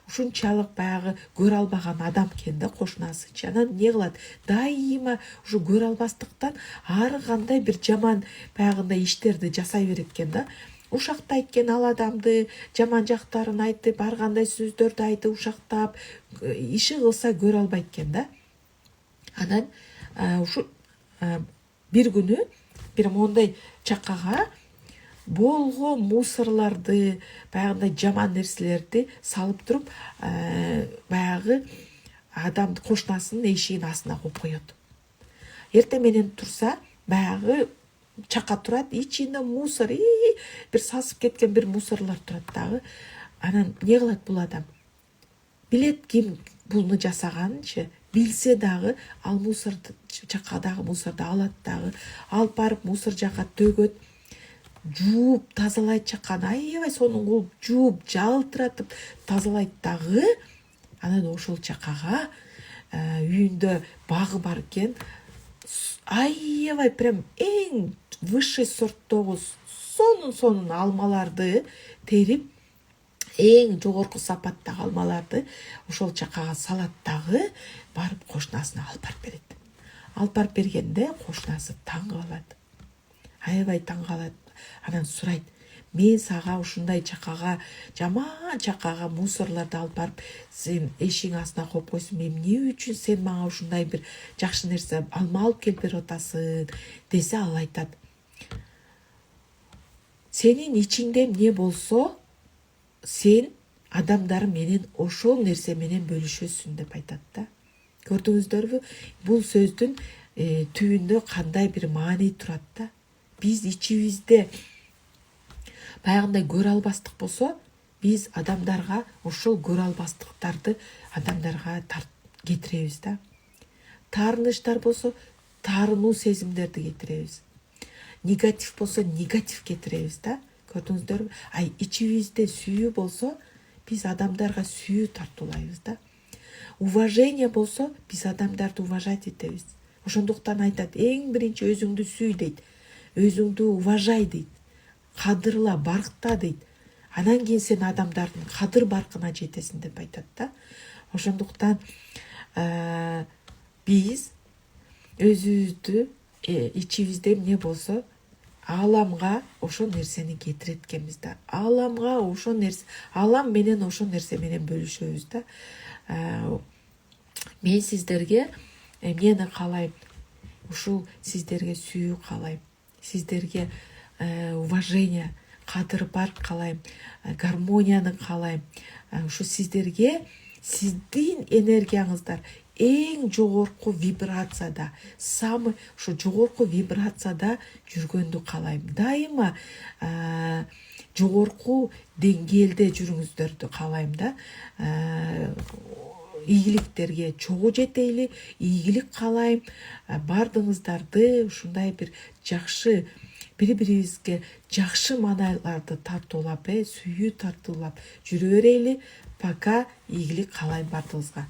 ушунчалык баягы көрө албаган адам экен да кошунасычы. Анан эмне кылат? Дайыма ушу көрө албастыктан ар кандай бир жаман баягындай иштерди жасай берет экен да. Ушактайт экен ал адамды, жаман жактарын айтып, ар кандай сөздөрдү айтып, ушактап, иши кылса көрө албайт экен да. Анан ушу бир күнү бир моундай чакага болгон мусорларды, баягындай жаман нерселерди салып туруп, баягы адам кошунасынын эшигинин астына коюп коет. Эртең менен турса, баягы чака турат, ичинде мусор, бир сасып кеткен бир мусорлор турат дагы. Анан эмне кылат бул адам? Билет ким буну жасаганынчы, билсе дагы ал мусорду, чакадагы мусорду алат дагы, алып барып мусор жакка төгөт, жууп тазалайт чаканы, аябай сонун жууп жалтыратып тазалайт дагы. Анан ошол чакага үйүндө багы бар экен, аябай прям эң высший сорттогу сонун алмаларды терип, эң жогорку сапаттагы алмаларды ошол чакага салат дагы, барып кошунасына алып барып берет. Алып барып бергенде кошунасы таң калат. Аябай таң калат. Анан сурайт: "Мен сага ушундай чакага, жаман чакага мусорлорду алып барып сен эшигиң астына коюп койсуң, эмне үчүн сен мага ушундай бир жакшы нерсе алма алып келип берип атасың?" десе, ал айтат: "Сенин ичиңде эмне болсо, сен адамдар менен ошол нерсе менен бөлүшөсүң" деп айтат да. Көрдүңүздөрбү? Бул сөздүн түбүндө кандай бир маани турат да. Биз ичибизде баягындай көрө албастык болсо, биз адамдарга ошол көрө албастыктарды адамдарга кетиребиз да. Таарыныштар болсо, таарынуу сезимдерди кетиребиз. Негатив болсо, негатив кетиребиз да. Көрдүңүздөрбү? Ичибизде сүйүү болсо, биз адамдарга сүйүү тартуулайбыз да. Уважение болсо, биз адамдарды уважать этебиз. Ошондуктан айтат: "Эң биринчи өзүңдү сүй" дейт. Өзүңдү уважай дейт. Кадырла, баркта дейт. Анан кийин сен адамдардын кадыр баркына жетесиң деп айтат да. Ошондуктан биз өзүбүздү ичибизде эмне болсо, ааламга ошол нерсени кетирет экенбиз да. Ааламга ошол нерсе, аалам менен ошол нерсе менен бөлүшөбүз да. Мен сиздерге эмнени каалайм? Ушул сиздерге сүйүү каалайм. Сиздерге уважение, кадыр барк каалайм, гармонияны каалайм. Ушу сиздерге сиздин энергияңыздар эң жогорку вибрацияда, самый ушу жогорку вибрацияда жүргөндү каалайм. Дайыма жогорку деңгээлде жүрүңүздөрдү каалайм да. Ийгиликтерге чогуу жетейли, ийгилик каалайм. Бардыгыңыздарды ушундай бир жакшы, бири-бирибизге жакшы маанайларды тартуулап, сүйүү тартуулап жүрө берели. Пока, ийгилик каалайм бардыгыңызга.